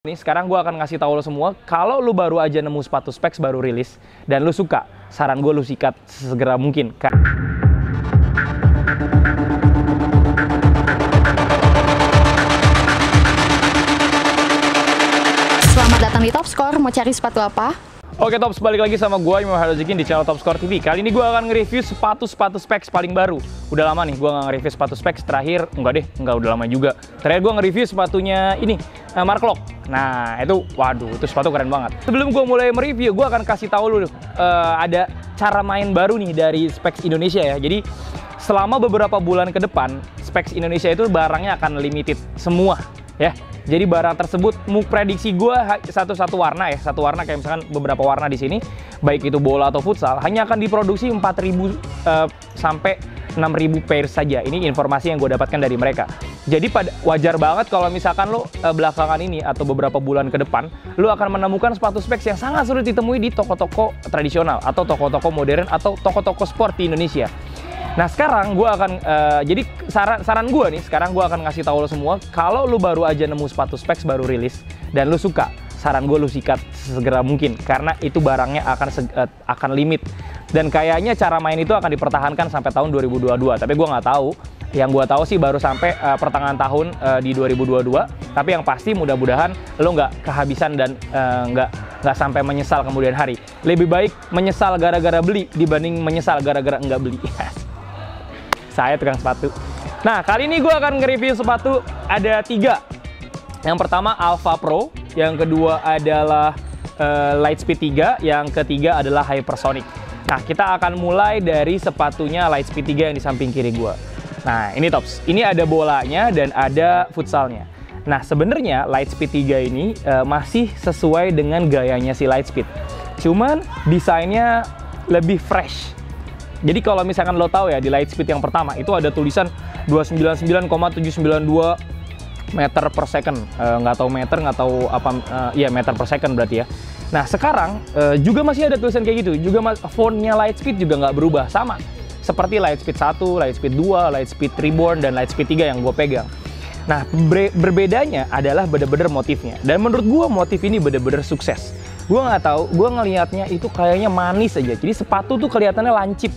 Nih, sekarang gue akan ngasih tahu lo semua, kalau lo baru aja nemu sepatu Specs baru rilis, dan lo suka, saran gue lo sikat sesegera mungkin. Selamat datang di Top Score, mau cari sepatu apa? Oke Tops, balik lagi sama gue, Imam Harozikin di channel Top Score TV. Kali ini gue akan nge-review sepatu Specs paling baru. Udah lama nih gue nggak nge-review sepatu Specs, terakhir, enggak udah lama juga. Terakhir gue nge-review sepatunya ini, Mark Lock. Nah itu, waduh, itu sepatu keren banget. Sebelum gue mulai mereview, gue akan kasih tahu lu ada cara main baru nih dari Specs Indonesia ya. Jadi selama beberapa bulan ke depan, Specs Indonesia itu barangnya akan limited semua ya. Jadi barang tersebut, prediksi gue satu warna ya, satu warna kayak misalkan beberapa warna di sini, baik itu bola atau futsal, hanya akan diproduksi 4.000 sampai 6.000 pair saja. Ini informasi yang gue dapatkan dari mereka. Jadi wajar banget kalau misalkan lo belakangan ini atau beberapa bulan ke depan, lo akan menemukan sepatu Specs yang sangat sulit ditemui di toko-toko tradisional atau toko-toko modern atau toko-toko sport di Indonesia. Nah sekarang gue akan, jadi saran gue nih, sekarang gue akan ngasih tahu lo semua, kalau lo baru aja nemu sepatu Specs baru rilis, dan lo suka, saran gue lo sikat segera mungkin, karena itu barangnya akan limit. Dan kayaknya cara main itu akan dipertahankan sampai tahun 2022, tapi gue nggak tahu. Yang gue tahu sih baru sampai pertengahan tahun di 2022, tapi yang pasti mudah-mudahan lo nggak kehabisan dan nggak sampai menyesal kemudian hari. Lebih baik menyesal gara-gara beli dibanding menyesal gara-gara nggak beli. Saya tukang sepatu. Nah, kali ini gue akan nge-review sepatu ada 3. Yang pertama Alpha Pro, yang kedua adalah Lightspeed 3, yang ketiga adalah Hypersonic. Nah, kita akan mulai dari sepatunya Lightspeed 3 yang di samping kiri gue. Nah, ini Tops. Ini ada bolanya dan ada futsalnya. Nah, sebenarnya Lightspeed 3 ini masih sesuai dengan gayanya si Lightspeed. Cuman desainnya lebih fresh. Jadi kalau misalkan lo tahu ya, di Lightspeed yang pertama itu ada tulisan 299,792 meter per second. Nggak tahu meter, nggak tahu apa, ya meter per second berarti ya. Nah sekarang juga masih ada tulisan kayak gitu. Juga fontnya Lightspeed juga nggak berubah, sama seperti Lightspeed 1, Lightspeed 2, Lightspeed Reborn, dan Lightspeed 3 yang gue pegang. Nah berbedanya adalah bener-bener motifnya. Dan menurut gue motif ini bener-bener sukses. Gue nggak tahu, gue ngelihatnya itu kayaknya manis aja. Jadi sepatu tuh kelihatannya lancip.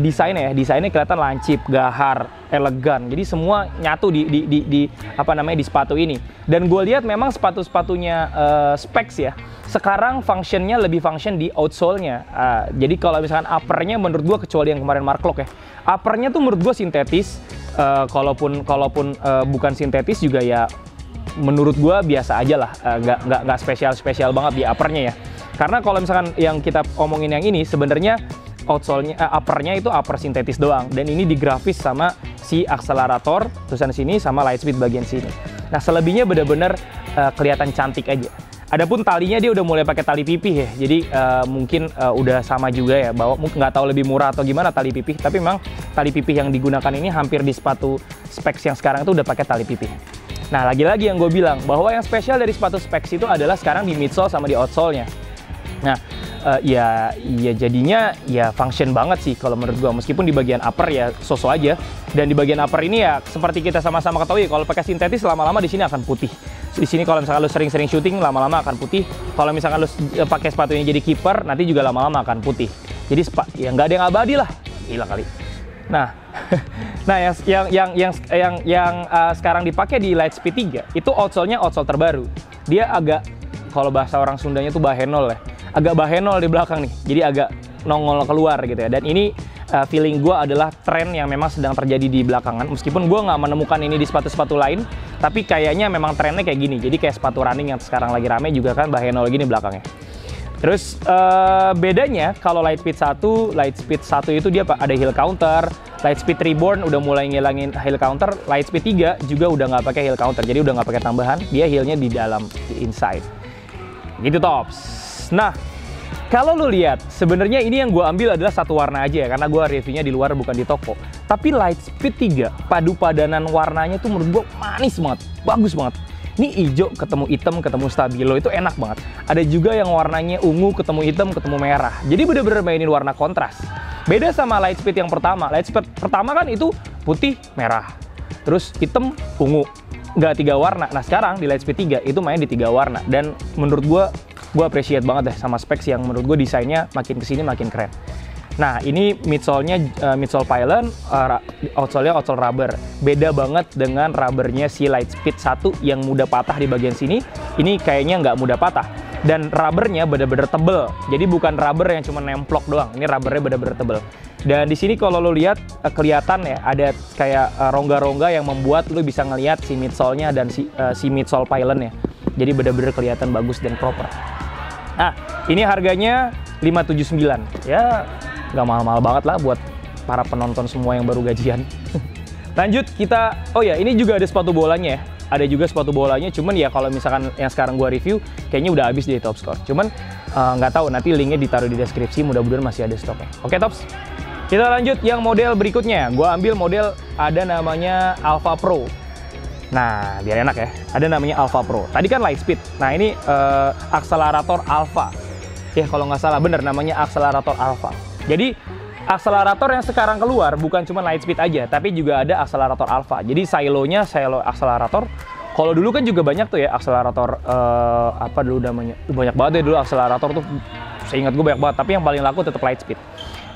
Desainnya kelihatan lancip, gahar, elegan. Jadi semua nyatu di sepatu ini. Dan gue lihat memang sepatunya Specs ya. Sekarang functionnya lebih function di outsole-nya. Jadi kalau misalkan uppernya menurut gue, kecuali yang kemarin Mark Lock ya, uppernya tuh menurut gue sintetis. Kalaupun bukan sintetis juga ya menurut gue biasa aja lah, nggak spesial banget di uppernya ya. Karena kalau misalkan yang kita omongin yang ini sebenarnya outsole-nya, uppernya itu upper sintetis doang, dan ini digrafis sama si akselerator tulisan sini sama Lightspeed bagian sini. Nah selebihnya bener-bener kelihatan cantik aja. Adapun talinya dia udah mulai pakai tali pipih ya, jadi mungkin udah sama juga ya, bahwa nggak tahu lebih murah atau gimana tali pipih, tapi memang tali pipih yang digunakan ini hampir di sepatu Specs yang sekarang itu udah pakai tali pipih. Nah lagi-lagi yang gue bilang bahwa yang spesial dari sepatu Specs itu adalah sekarang di midsole sama di outsole-nya. Nah ya jadinya ya function banget sih kalau menurut gue, meskipun di bagian upper ya so-so aja, dan di bagian upper ini ya seperti kita sama-sama ketahui, kalau pakai sintetis lama-lama di sini akan putih. Di sini kalau misalkan lu sering-sering syuting lama-lama akan putih. Kalau misalkan lu pakai sepatunya jadi kiper nanti juga lama-lama akan putih. Jadi ya nggak ada yang abadi lah, gila kali. Nah, yang sekarang dipakai di Lightspeed 3 itu outsole-nya outsole terbaru. Dia agak, kalau bahasa orang Sundanya tuh bahenol ya, agak bahenol di belakang nih, jadi agak nongol keluar gitu ya. Dan ini feeling gue adalah tren yang memang sedang terjadi di belakangan, meskipun gue nggak menemukan ini di sepatu-sepatu lain, tapi kayaknya memang trennya kayak gini. Jadi kayak sepatu running yang sekarang lagi rame juga kan bahenol gini belakangnya. Terus bedanya kalau Lightspeed 1 itu dia ada heel counter. Lightspeed Reborn udah mulai ngilangin heel counter. Lightspeed 3 juga udah nggak pakai heel counter, jadi udah nggak pakai tambahan, dia heelnya di dalam, di inside gitu Tops. Nah kalau lu lihat, sebenarnya ini yang gue ambil adalah satu warna aja ya, karena gue reviewnya di luar bukan di toko. Tapi Lightspeed 3 padu padanan warnanya tuh menurut gue manis banget, bagus banget. Ini hijau ketemu hitam ketemu stabilo, itu enak banget. Ada juga yang warnanya ungu ketemu hitam ketemu merah. Jadi bener-bener mainin warna kontras. Beda sama Lightspeed yang pertama. Lightspeed pertama kan itu putih merah, terus hitam ungu, nggak 3 warna. Nah sekarang di Lightspeed 3 itu main di 3 warna, dan menurut gue appreciate banget deh sama specs yang menurut gue desainnya makin kesini makin keren. Nah ini midsole-nya midsole pylon, outsole-nya outsole rubber. Beda banget dengan rubbernya si Lightspeed 1 yang mudah patah di bagian sini. Ini kayaknya nggak mudah patah. Dan rubbernya bener-bener tebel. Jadi bukan rubber yang cuma nemplok doang. Ini rubbernya bener-bener tebel. Dan di sini kalau lo lihat kelihatan ya ada kayak rongga-rongga yang membuat lo bisa ngelihat si midsole-nya dan si midsole pylon-nya. Jadi bener-bener kelihatan bagus dan proper. Nah, ini harganya 579. Ya, nggak mahal-mahal banget lah buat para penonton semua yang baru gajian. Lanjut kita, oh ya ini juga ada sepatu bolanya ya. Ada juga sepatu bolanya, cuman ya kalau misalkan yang sekarang gua review, kayaknya udah habis di Top Score. Cuman nggak tahu, nanti linknya ditaruh di deskripsi, mudah-mudahan masih ada stoknya. Oke Tops, kita lanjut yang model berikutnya. Gua ambil model ada namanya Alpha Pro. Nah, biar enak ya, ada namanya Alpha Pro. Tadi kan Lightspeed, nah ini akselerator Alpha. Ya kalau nggak salah bener namanya akselerator Alpha. Jadi akselerator yang sekarang keluar bukan cuma Lightspeed aja, tapi juga ada akselerator Alpha. Jadi silonya silo akselerator. Kalau dulu kan juga banyak tuh ya akselerator apa dulu namanya? Banyak banget ya dulu akselerator tuh. Seingat gue banyak banget, tapi yang paling laku tetap Lightspeed.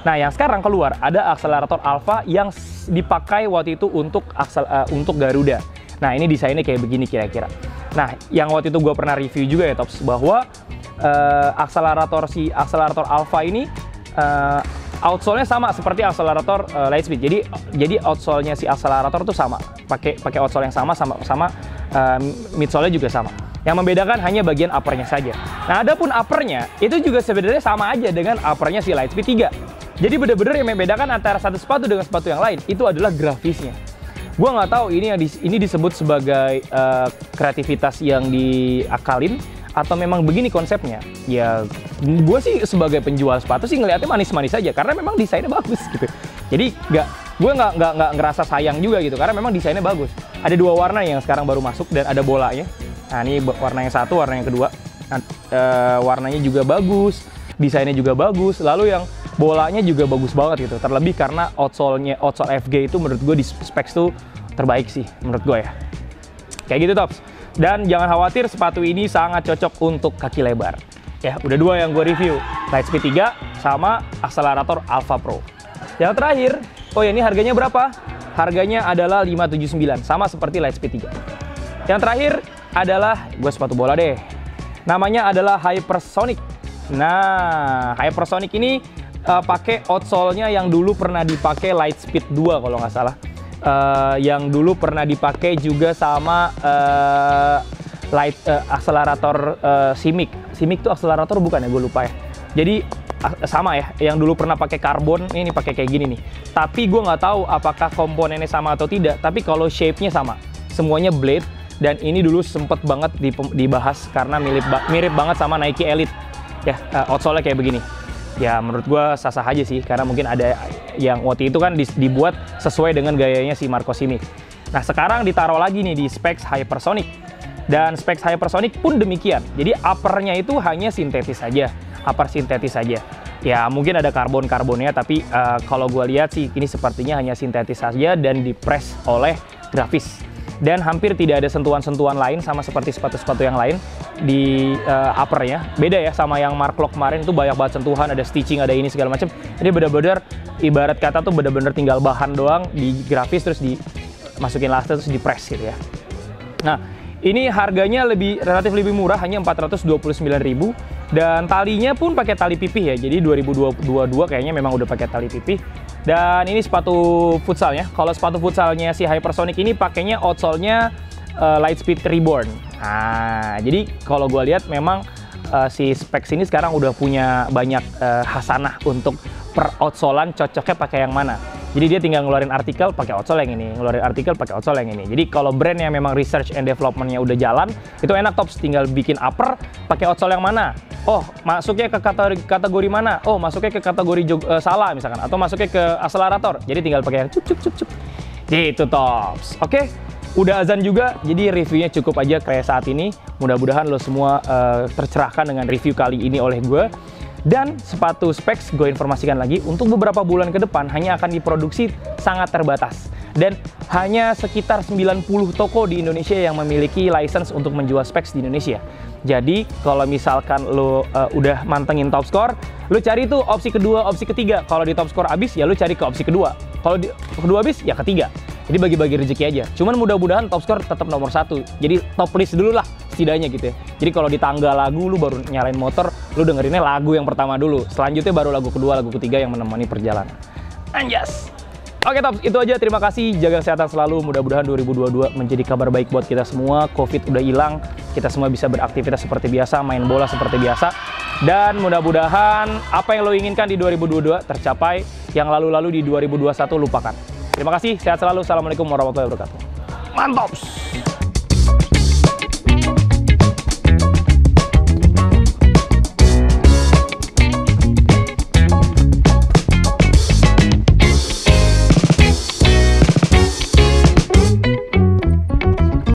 Nah, yang sekarang keluar ada akselerator Alpha yang dipakai waktu itu untuk Garuda. Nah, ini desainnya kayak begini kira-kira. Nah, yang waktu itu gue pernah review juga ya Tops, bahwa akselerator Alpha ini outsole-nya sama seperti akselerator Lightspeed. Jadi outsole-nya si akselerator tuh sama, pakai outsole yang sama midsole-nya juga sama. Yang membedakan hanya bagian upper-nya saja. Nah, adapun upper-nya itu juga sebenarnya sama aja dengan upper-nya si Lightspeed 3. Jadi benar-benar yang membedakan antara satu sepatu dengan sepatu yang lain itu adalah grafisnya. Gua nggak tahu ini disebut sebagai kreativitas yang diakalin atau memang begini konsepnya. Ya, gue sih sebagai penjual sepatu sih ngeliatnya manis-manis aja karena memang desainnya bagus gitu. Jadi gue nggak ngerasa sayang juga gitu karena memang desainnya bagus. Ada 2 warna yang sekarang baru masuk dan ada bolanya. Nah ini warna yang satu, warna yang kedua. Nah, warnanya juga bagus, desainnya juga bagus. Lalu yang bolanya juga bagus banget gitu. Terlebih karena outsole FG itu menurut gue di specs tuh terbaik sih menurut gue ya. Kayak gitu Tops. Dan jangan khawatir, sepatu ini sangat cocok untuk kaki lebar. Ya, udah 2 yang gue review. Lightspeed 3 sama akselerator Alpha Pro. Yang terakhir, oh ya ini harganya berapa? Harganya adalah 579, sama seperti Lightspeed 3. Yang terakhir adalah, gue sepatu bola deh. Namanya adalah Hypersonic. Nah, Hypersonic ini pakai outsole-nya yang dulu pernah dipakai Lightspeed 2 kalau nggak salah. Yang dulu pernah dipakai juga sama akselerator Simic. Simic tuh akselerator bukan ya, gue lupa ya. Jadi sama ya, yang dulu pernah pakai karbon, ini pakai kayak gini nih. Tapi gue nggak tahu apakah komponennya sama atau tidak. Tapi kalau shape-nya sama, semuanya blade. Dan ini dulu sempet banget dibahas karena mirip banget sama Nike Elite. Ya, outsole-nya kayak begini. Ya menurut gue sah-sah aja sih, karena mungkin ada yang waktu itu kan dibuat sesuai dengan gayanya si Marco Simic. Nah sekarang ditaruh lagi nih di specs Hypersonic. Dan specs Hypersonic pun demikian. Jadi upper-nya itu hanya sintetis saja, upper sintetis saja. Ya mungkin ada karbonnya, tapi kalau gue lihat sih ini sepertinya hanya sintetis saja dan dipress oleh grafis. Dan hampir tidak ada sentuhan-sentuhan lain sama seperti sepatu-sepatu yang lain di uppernya. Beda ya sama yang Mark Lock kemarin, itu banyak banget sentuhan, ada stitching, ada ini segala macam. Ini benar-benar ibarat kata tuh benar-benar tinggal bahan doang di grafis terus dimasukin laster terus dipress gitu ya. Nah, ini harganya relatif lebih murah, hanya 429.000, dan talinya pun pakai tali pipih ya. Jadi 2022 kayaknya memang udah pakai tali pipih. Dan ini sepatu futsalnya. Kalau sepatu futsalnya si Hypersonic ini pakainya outsole-nya Lightspeed Reborn. Nah, jadi kalau gue lihat memang si specs ini sekarang udah punya banyak hasanah untuk per outsolan cocoknya pakai yang mana. Jadi dia tinggal ngeluarin artikel pakai outsole yang ini, ngeluarin artikel pakai outsole yang ini. Jadi kalau brand yang memang research and development-nya udah jalan, itu enak Tops, tinggal bikin upper pakai outsole yang mana. Oh, masuknya ke kategori mana? Oh, masuknya ke kategori salah misalkan, atau masuknya ke akselerator. Jadi tinggal pakai yang cup. Gitu Tops. Oke, udah azan juga, jadi reviewnya cukup aja kayak saat ini. Mudah-mudahan lo semua tercerahkan dengan review kali ini oleh gue. Dan sepatu specs gue informasikan lagi, untuk beberapa bulan ke depan hanya akan diproduksi sangat terbatas. Dan hanya sekitar 90 toko di Indonesia yang memiliki license untuk menjual specs di Indonesia. Jadi kalau misalkan lo udah mantengin top score, lo cari tuh opsi kedua, opsi ketiga. Kalau di top score abis ya lo cari ke opsi kedua. Kalau di kedua abis ya ketiga. Jadi bagi-bagi rezeki aja. Cuman mudah-mudahan top score tetap nomor 1. Jadi top list dulu lah setidaknya gitu ya. Jadi kalau di tangga lagu lu baru nyalain motor, lu dengerinnya lagu yang pertama dulu. Selanjutnya baru lagu kedua, lagu ketiga yang menemani perjalanan. Anjas. Oke Tops, itu aja. Terima kasih. Jaga kesehatan selalu. Mudah-mudahan 2022 menjadi kabar baik buat kita semua. Covid udah hilang. Kita semua bisa beraktivitas seperti biasa, main bola seperti biasa. Dan mudah-mudahan apa yang lo inginkan di 2022 tercapai. Yang lalu-lalu di 2021 lupakan. Terima kasih. Sehat selalu. Assalamualaikum warahmatullahi wabarakatuh. Mantap.